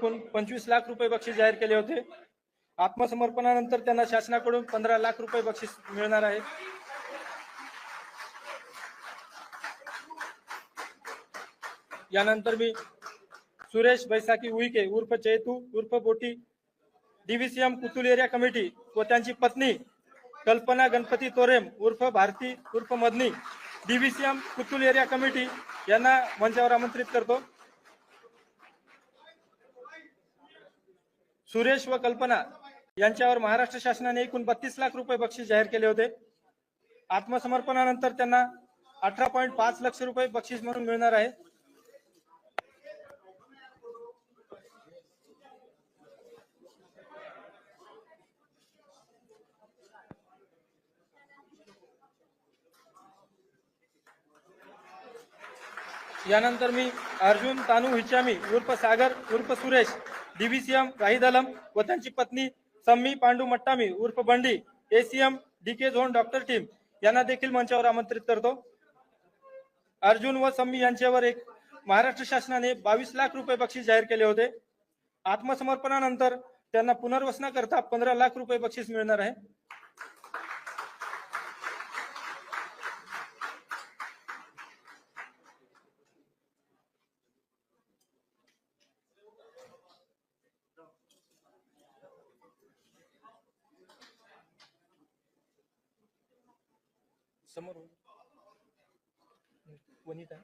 एकूण 25 लाख रुपये बक्षीस जाहीर केले होते। आत्मसमर्पणानंतर त्यांना शासनाकडून 15 लाख रुपये बक्षीस मिळणार आहे। यानंतर मी सुरेश बैसाखी उईके उर्फ चेतू उर्फ बोटी डीव्हीसीएम कुतुल एरिया कमिटी व त्यांची पत्नी कल्पना गणपती तोरेम उर्फ भारती उर्फ मदनी डीव्हीसीएम कुतुल एरिया कमिटी यांना मंचावर आमंत्रित करतो। सुरेश व कल्पना यांच्यावर महाराष्ट्र शासनाने एकूण 32 लाख रुपये बक्षीस जाहीर केले होते। आत्मसमर्पणानंतर त्यांना 18.5 लाख रुपये बक्षीस म्हणून मिळणार आहे। यानंतर मी अर्जुन तानू हिचामी उर्फ सागर उर्फ सुरेश डीव्हीसीएम राहीदलम व त्यांची पत्नी सम्मी पांडू मट्टामी उर्फ Bandi ACM DK zone doctor team यांना देखील मंचावर आमंत्रित करतो। अर्जुन व सम्मी यांच्यावर एक महाराष्ट्र शासनाने 22 लाख रुपये बक्षीस जाहीर केले होते। आत्मसमर्पणानंतर त्यांना पुनर्वसनाकरता 15 लाख रुपये बक्षीस मिळणार आहे। समोर वनिता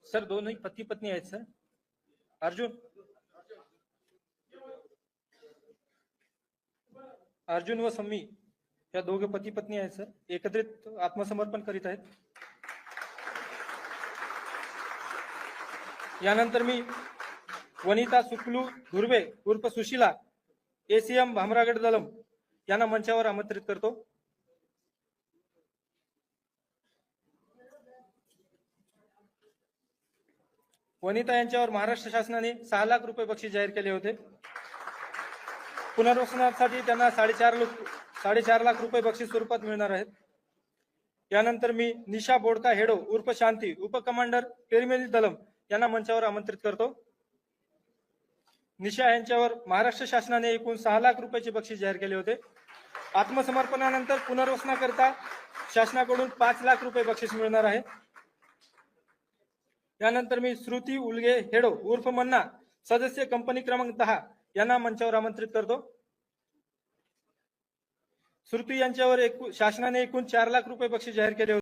सर दोनही पती पत्नी आहेत सर। अर्जुन व सम्मी या दोघे पती पत्नी आहेत सर, एकत्रित आत्मसमर्पण करीत आहेत। यानंतर मी वनिता सुकलू धुर्वे उर्फ सुशीला एसीएम भामरागड दलम यांना मंचावर आमंत्रित करतो। वनिता यांच्यावर महाराष्ट्र शासनाने 6 लाख रुपये बक्षीस जाहीर केले होते। पुनर्वसनासाठी त्यांना 4.5 लाख रुपये बक्षीस स्वरूपात मिळणार आहेत। यानंतर मी निशा बोडका हेडो उर्फ शांती उपकमांडर पेरिमेली दलम यांना मंचावर आमंत्रित करतो। निशा यांच्यावर महाराष्ट्र शासनाने एकूण 6 लाख रुपयाचे बक्षीस जाहीर केले होते। आत्मसमर्पणानंतर पुनर्वसनाकरता शासनाकडून 5 लाख रुपये बक्षीस मिळणार आहे। यानंतर मी श्रुती उलगे हेडो उर्फ मन्ना सदस्य कंपनी क्रमांक 10 यांना मंचावर आमंत्रित करतो। श्रुती यांच्यावर शासनाने एकूण 4 लाख रुपये बक्षीस जाहीर केले होते।